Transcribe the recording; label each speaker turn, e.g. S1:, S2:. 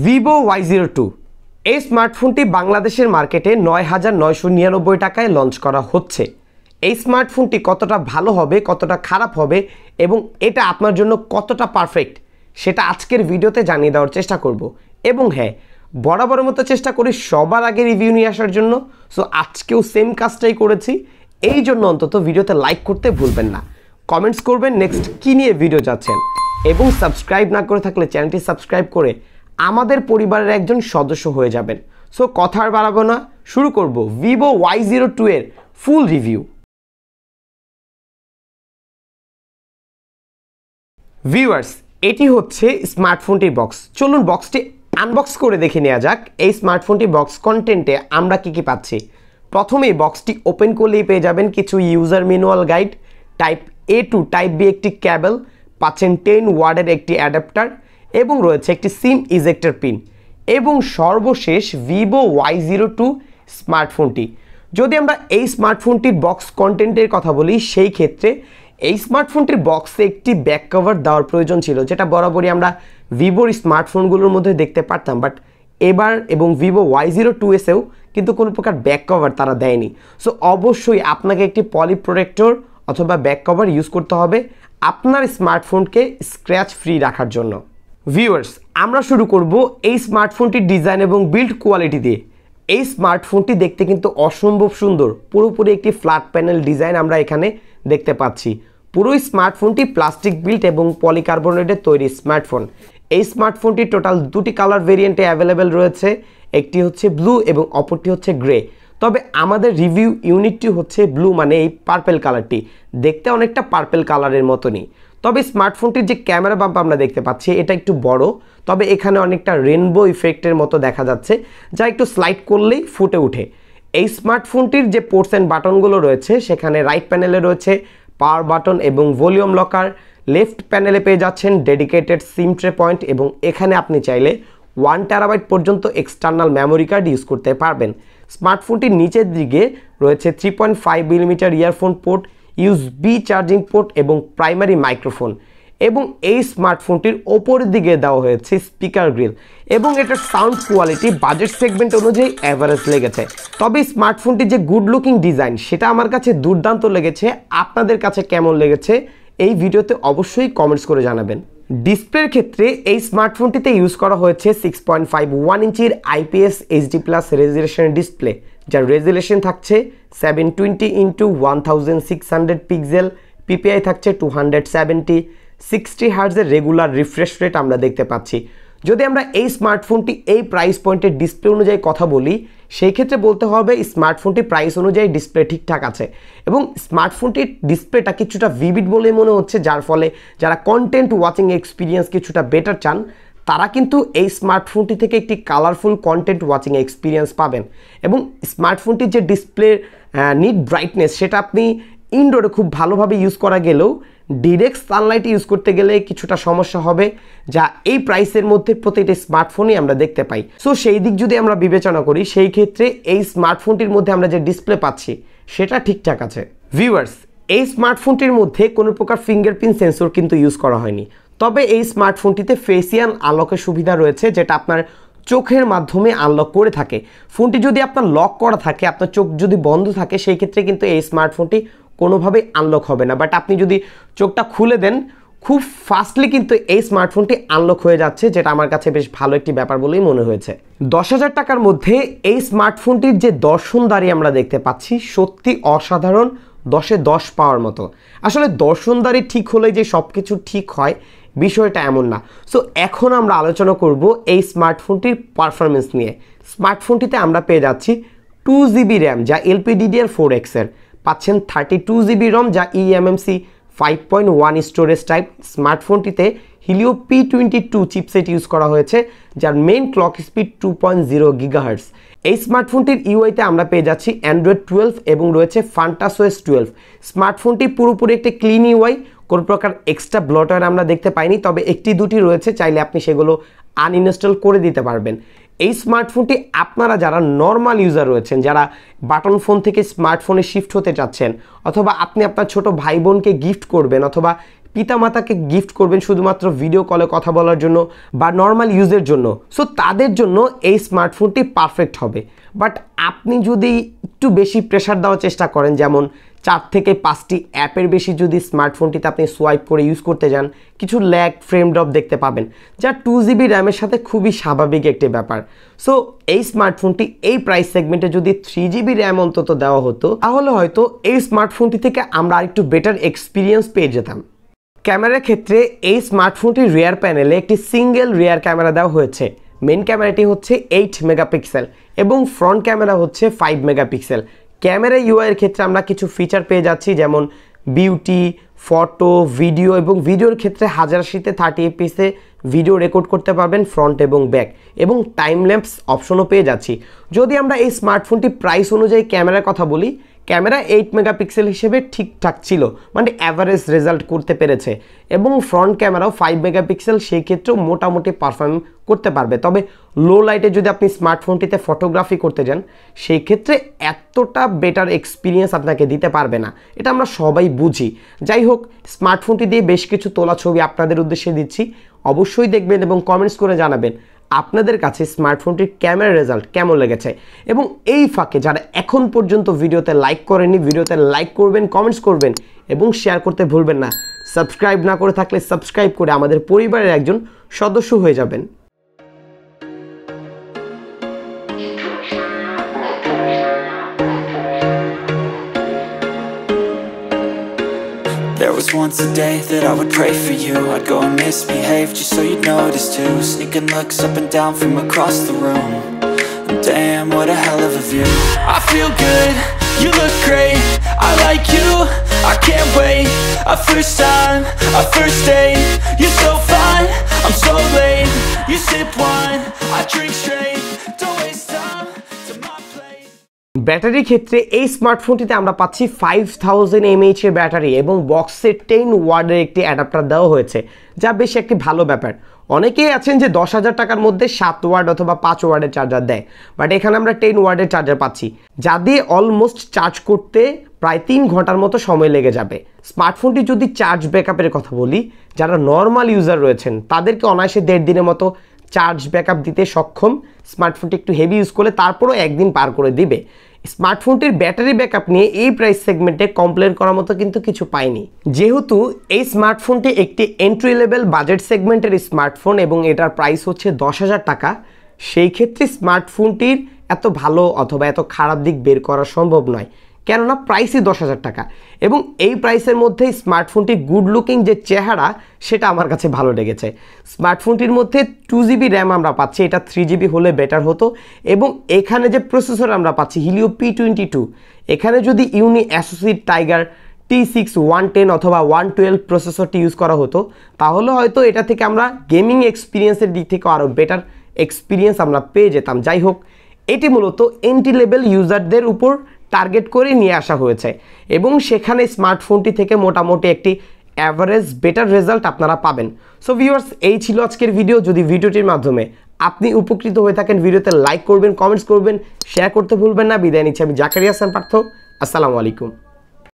S1: Vivo Y02 এই স্মার্টফোনটি বাংলাদেশের মার্কেটে ৯,৯৯৯ টাকায় লঞ্চ করা হচ্ছে। এই স্মার্টফোনটি কতটা ভালো হবে, কতটা খারাপ হবে এবং এটা আপনার জন্য কতটা পারফেক্ট সেটা আজকের ভিডিওতে জানিয়ে দেওয়ার চেষ্টা করব। এবং হ্যাঁ, বরাবরের মতো চেষ্টা করি সবার আগে রিভিউ নিয়ে আসার জন্য। সো আজকেও সেম কাজটাই করেছি, এই জন্য অন্তত ভিডিওতে লাইক করতে ভুলবেন না, কমেন্টস করবেন নেক্সট কী নিয়ে ভিডিও যাচ্ছেন, এবং সাবস্ক্রাইব না করে থাকলে চ্যানেলটি সাবস্ক্রাইব করে আমাদের পরিবারের একজন সদস্য হয়ে যাবেন। সো কথা আর বাড়াবো না, শুরু করব Vivo Y02 এর ফুল রিভিউ। ভিউয়ার্স, এটি হচ্ছে স্মার্টফোনটির বক্স। চলুন বক্সটি আনবক্স করে দেখে নেওয়া যাক এই স্মার্টফোনটির বক্স কন্টেন্টে আমরা কি পাচ্ছি। প্রথমেই বক্সটি ওপেন করলেই পেয়ে যাবেন কিছু user manual guide, type A to type B একটি ক্যাবেল, পাচ্ছেন 10 ওয়াটের একটি অ্যাডাপ্টার এবং রয়েছে একটি সিম ইজেক্টর পিন এবং সর্বশেষ Vivo Y02 স্মার্টফোনটি। যদি আমরা এই স্মার্টফোনটির বক্স কন্টেন্টের কথা বলি, সেই ক্ষেত্রে এই স্মার্টফোনটির বক্সে একটি ব্যাক কভার দেওয়ার প্রয়োজন ছিল, যেটা বরাবরই আমরা ভিভোর স্মার্টফোনগুলোর মধ্যে দেখতে পারতাম, বাট এবার এবং Vivo Y02 এসেও কিন্তু কোনো প্রকার ব্যাক কভার তারা দেয়নি। সো অবশ্যই আপনাকে একটি পলি প্রোটেক্টর অথবা ব্যাক কভার ইউজ করতে হবে আপনার স্মার্টফোনকে স্ক্র্যাচ ফ্রি রাখার জন্য। ভিউয়ার্স, আমরা শুরু করব এই স্মার্টফোনটির ডিজাইন এবং বিল্ড কোয়ালিটি দিয়ে। এই স্মার্টফোনটি দেখতে কিন্তু অসম্ভব সুন্দর, পুরোপুরি একটি ফ্ল্যাট প্যানেল ডিজাইন আমরা এখানে দেখতে পাচ্ছি। পুরো স্মার্টফোনটি প্লাস্টিক বিল্ড এবং পলিকার্বনেটের তৈরি স্মার্টফোন। এই স্মার্টফোনটি টোটাল দুটি কালার ভেরিয়েন্টে অ্যাভেলেবেল রয়েছে, একটি হচ্ছে ব্লু এবং অপরটি হচ্ছে গ্রে। তবে আমাদের রিভিউ ইউনিটটি হচ্ছে ব্লু, মানে এই পার্পেল কালারটি দেখতে অনেকটা পার্পেল কালারের মতনই। তবে স্মার্টফোনটির যে ক্যামেরা বাম্প আমরা দেখতে পাচ্ছি এটা একটু বড়, তবে এখানে অনেকটা রেনবো ইফেক্টের মতো দেখা যাচ্ছে, যা একটু স্লাইড করলেই ফুটে ওঠে। এই স্মার্টফোনটির যে পোর্টস অ্যান্ড বাটনগুলো রয়েছে, সেখানে রাইট প্যানেলে রয়েছে পাওয়ার বাটন এবং ভলিউম লকার, লেফট প্যানেলে পেয়ে যাচ্ছেন ডেডিকেটেড সিম ট্রে পয়েন্ট এবং এখানে আপনি চাইলে 1 টেরাবাইট পর্যন্ত এক্সটার্নাল মেমোরি কার্ড ইউজ করতে পারবেন। স্মার্টফোনটির নিচের দিকে রয়েছে 3.5 millimetre earphone port, USB charging port এবং প্রাইমারি মাইক্রোফোন। এবং এই স্মার্টফোনটির ওপরের দিকে দেওয়া হয়েছে স্পিকার গ্রিল এবং এটার সাউন্ড কোয়ালিটি বাজেট সেগমেন্ট অনুযায়ী অ্যাভারেজ লেগেছে। তবে স্মার্টফোনটির যে গুড লুকিং ডিজাইন সেটা আমার কাছে দুর্দান্ত লেগেছে। আপনাদের কাছে কেমন লেগেছে এই ভিডিওতে অবশ্যই কমেন্টস করে জানাবেন। ডিসপ্লের ক্ষেত্রে এই স্মার্টফোনটিতে ইউজ করা হয়েছে 6.51 ইঞ্চির IPS HD+ রেজুলেশন ডিসপ্লে, যার রেজুলেশন থাকছে 720x1600 পিক্সেল, PPI থাকছে 270, 60 হার্টজের রেগুলার রিফ্রেশ রেট আমরা দেখতে পাচ্ছি। যদি আমরা এই স্মার্টফোনটি এই প্রাইস পয়েন্টের ডিসপ্লে অনুযায়ী কথা বলি, সেই ক্ষেত্রে বলতে হবে স্মার্টফোনটি প্রাইস অনুযায়ী ডিসপ্লে ঠিকঠাক আছে এবং স্মার্টফোনটির ডিসপ্লেটা কিছুটা ভিভিড বলে মনে হচ্ছে, যার ফলে যারা কন্টেন্ট ওয়াচিং এক্সপিরিয়েন্স কিছুটা বেটার চান তারা কিন্তু এই স্মার্টফোনটি থেকে একটি কালারফুল কন্টেন্ট ওয়াচিং এক্সপিরিয়েন্স পাবেন। এবং স্মার্টফোনটির যে ডিসপ্লে নিট ব্রাইটনেস সেটা আপনি ইনডোরে খুব ভালোভাবে ইউজ করা গেলেও ডিরেক্ট সানলাইট ইউজ করতে গেলে কিছুটা সমস্যা হবে, যা এই প্রাইসের মধ্যে প্রতিটি স্মার্টফোনই আমরা দেখতে পাই। সো সেই দিক যদি আমরা বিবেচনা করি, সেই ক্ষেত্রে এই স্মার্টফোনটির মধ্যে আমরা যে ডিসপ্লে পাচ্ছি সেটা ঠিকঠাক আছে। ভিউয়ার্স, এই স্মার্টফোনটির মধ্যে কোনো প্রকার ফিঙ্গারপ্রিন্ট সেন্সর কিন্তু ইউজ করা হয়নি। তবে এই স্মার্টফোনটিতে ফেসিয়াল আনলকের সুবিধা রয়েছে, যেটা আপনার চোখের মাধ্যমে আনলক করে থাকে। ফোনটি যদি আপনার লক করা থাকে, আপনার চোখ যদি বন্ধ থাকে, সেই ক্ষেত্রে কিন্তু এই স্মার্টফোনটি কোনোভাবেই আনলক হবে না। বাট আপনি যদি চোখটা খুলে দেন, খুব ফাস্টলি কিন্তু এই স্মার্টফোনটি আনলক হয়ে যাচ্ছে, যেটা আমার কাছে বেশ ভালো একটি ব্যাপার বলেই মনে হয়েছে। 10,000 টাকার মধ্যে এই স্মার্টফোনটির যে দর্শনদারি আমরা দেখতে পাচ্ছি সত্যি অসাধারণ, 10-এ 10 পাওয়ার মতো। আসলে দর্শনদারি ঠিক হলে যে সব কিছু ঠিক হয় বিষয়টা এমন না। সো এখন আমরা আলোচনা করব এই স্মার্টফোনটির পারফরমেন্স নিয়ে। স্মার্টফোনটিতে আমরা পেয়ে যাচ্ছি 2GB র্যাম, যা LPDDR4X এর, পাচ্ছেন 32GB রম, যা eMMC 5.1 স্টোরেজ টাইপ। স্মার্টফোনটিতে হিলিও P22 চিপসেট ইউজ করা হয়েছে, যার মেইন ক্লক স্পিড 2.0 GHz। এই স্মার্টফোনটির ইউআইতে আমরা পেয়ে যাচ্ছি Android 12 এবং রয়েছে FuntaSOS 12। স্মার্টফোনটি পুরোপুরি একটি ক্লিন ইউআই, কোনো প্রকার এক্সট্রা ব্লটওয়্যার আমরা দেখতে পাইনি, তবে একটি দুটি রয়েছে, চাইলে আপনি সেগুলো আনইনস্টল করে দিতে পারবেন। এই স্মার্টফোনটি আপনারা যারা নর্মাল ইউজার রয়েছেন, যারা বাটন ফোন থেকে স্মার্টফোনে শিফট হতে চাচ্ছেন, অথবা আপনি আপনার ছোট ভাই বোনকে গিফট করবেন, অথবা পিতামাতাকে গিফট করবেন শুধুমাত্র ভিডিও কলে কথা বলার জন্য বা নর্মাল ইউজের জন্য, সো তাদের জন্য এই স্মার্টফোনটি পারফেক্ট হবে। বাট আপনি যদি একটু বেশি প্রেশার দেওয়ার চেষ্টা করেন, যেমন 4 থেকে 5টি অ্যাপের বেশি যদি স্মার্টফোনটিতে আপনি সোয়াইপ করে ইউজ করতে যান, কিছু ল্যাগ, ফ্রেম ড্রপ দেখতে পাবেন, যা 2GB র্যামের সাথে খুবই স্বাভাবিক একটি ব্যাপার। সো এই স্মার্টফোনটি এই প্রাইস সেগমেন্টে যদি 3GB র্যাম অন্তত দেওয়া হতো, তাহলে হয়তো এই স্মার্টফোনটি থেকে আমরা আরেকটু বেটার এক্সপিরিয়েন্স পেয়ে যেতাম। ক্যামেরার ক্ষেত্রে এই স্মার্টফোনটির রিয়ার প্যানেলে একটি সিঙ্গেল রিয়ার ক্যামেরা দেওয়া হয়েছে। মেন ক্যামেরাটি হচ্ছে 8 মেগাপিক্সেল এবং ফ্রন্ট ক্যামেরা হচ্ছে 5 মেগাপিক্সেল। ক্যামেরা ইউআই এর ক্ষেত্রে আমরা কিছু ফিচার পেয়ে যাচ্ছি, যেমন বিউটি, ফটো, ভিডিও, এবং ভিডিওর ক্ষেত্রে 1080-তে 30fps ভিডিও রেকর্ড করতে পারবেন ফ্রন্ট এবং ব্যাক, এবং টাইম ল্যাপস অপশনও পেয়ে যাচ্ছি। যদি আমরা এই স্মার্টফোনটি প্রাইস অনুযায়ী ক্যামেরার কথা বলি, ক্যামেরা 8 মেগাপিক্সেল হিসেবে ঠিকঠাক ছিল, মানে অ্যাভারেজ রেজাল্ট করতে পেরেছে, এবং ফ্রন্ট ক্যামেরাও 5 মেগাপিক্সেল, সেই ক্ষেত্রেও মোটামুটি পারফর্ম করতে পারবে। তবে লো লাইটে যদি আপনি স্মার্টফোনটিতে ফটোগ্রাফি করতে যান, সেই ক্ষেত্রে এতটা বেটার এক্সপিরিয়েন্স আপনাকে দিতে পারবে না, এটা আমরা সবাই বুঝি। যাই হোক, স্মার্টফোনটি দিয়ে বেশ কিছু তোলা ছবি আপনাদের উদ্দেশ্যে দিচ্ছি, অবশ্যই দেখবেন এবং কমেন্টস করে জানাবেন আপনাদের কাছে স্মার্টফোনটির ক্যামেরা রেজাল্ট কেমন লেগেছে। এবং এই ফাঁকে যারা এখন পর্যন্ত ভিডিওতে লাইক করেননি, ভিডিওতে লাইক করবেন, কমেন্টস করবেন এবং শেয়ার করতে ভুলবেন না। সাবস্ক্রাইব না করে থাকলে সাবস্ক্রাইব করে আমাদের পরিবারের একজন সদস্য হয়ে যাবেন।
S2: There was once a day that I would pray for you. I'd go and misbehave just so you'd notice too. Sneaking looks up and down from across the room. And damn, what a hell of a view. I feel good, you look great, I like you, I can't wait. A first time, a first date. You're so fine, I'm so late. You sip wine, I drink straight. Don't waste time to my plate.
S1: ব্যাটারির ক্ষেত্রে এই স্মার্টফোনটিতে আমরা পাচ্ছি 5000 mAh এর battery এবং বক্সে 10 ওয়াটের একটি অ্যাডাপ্টার দেওয়া হয়েছে, যা বেশ একটি ভালো ব্যাপার। অনেকেই আছেন যে 10,000 টাকার মধ্যে 7 ওয়াট অথবা 5 ওয়াটের চার্জার দেয়, বাট এখানে আমরা 10 ওয়াটের চার্জার পাচ্ছি, যা দিয়ে অলমোস্ট চার্জ করতে প্রায় 3 ঘন্টার মতো সময় লেগে যাবে। স্মার্টফোনটি যদি চার্জ ব্যাকআপের কথা বলি, যারা নর্মাল ইউজার রয়েছেন তাদেরকে অনায়াসে 1.5 দিনের মতো চার্জ ব্যাকআপ দিতে সক্ষম। স্মার্টফোনটি একটু হেভি ইউজ করলে তারপরও একদিন পার করে দিবে। স্মার্টফোনটির ব্যাটারি ব্যাকআপ নিয়ে এই প্রাইস সেগমেন্টে কমপ্লেন করার মতো কিন্তু কিছু পাইনি। যেহেতু এই স্মার্টফোনটি একটি এন্ট্রি লেভেল বাজেট সেগমেন্টের স্মার্টফোন এবং এটার প্রাইস হচ্ছে 10,000 টাকা, সেই ক্ষেত্রে স্মার্টফোনটির এত ভালো অথবা এত খারাপ দিক বের করা সম্ভব নয়, কেননা প্রাইসই 10,000 টাকা। এবং এই প্রাইসের মধ্যে স্মার্টফোনটির গুড লুকিং যে চেহারা, সেটা আমার কাছে ভালো লেগেছে। স্মার্টফোনটির মধ্যে 2GB র্যাম আমরা পাচ্ছি, এটা 3GB হলে বেটার হতো। এবং এখানে যে প্রসেসর আমরা পাচ্ছি হিলিও P22, এখানে যদি ইউনি অ্যাসোসিয়েট টাইগার T6 110 অথবা 112 প্রসেসরটি ইউজ করা হতো, তাহলে হয়তো এটা থেকে আমরা গেমিং এক্সপিরিয়েন্সের দিক থেকে আরও বেটার এক্সপিরিয়েন্স আমরা পেয়ে যেতাম। যাই হোক, এটি মূলত এন্ট্রি লেভেল ইউজারদের উপর টার্গেট করে নিয়ে আসা হয়েছে এবং সেখানে স্মার্টফোনটি থেকে মোটামুটি একটি অ্যাভারেজ বেটার রেজাল্ট আপনারা পাবেন। সো ভিউয়ার্স, এই ছিল আজকের ভিডিও। যদি ভিডিওটির মাধ্যমে আপনি উপকৃত হয়ে থাকেন, ভিডিওতে লাইক করবেন, কমেন্টস করবেন, শেয়ার করতে ভুলবেন না। বিদায় নিচ্ছি আমি জাকারিয়া হাসান পার্থ। আসসালামু আলাইকুম।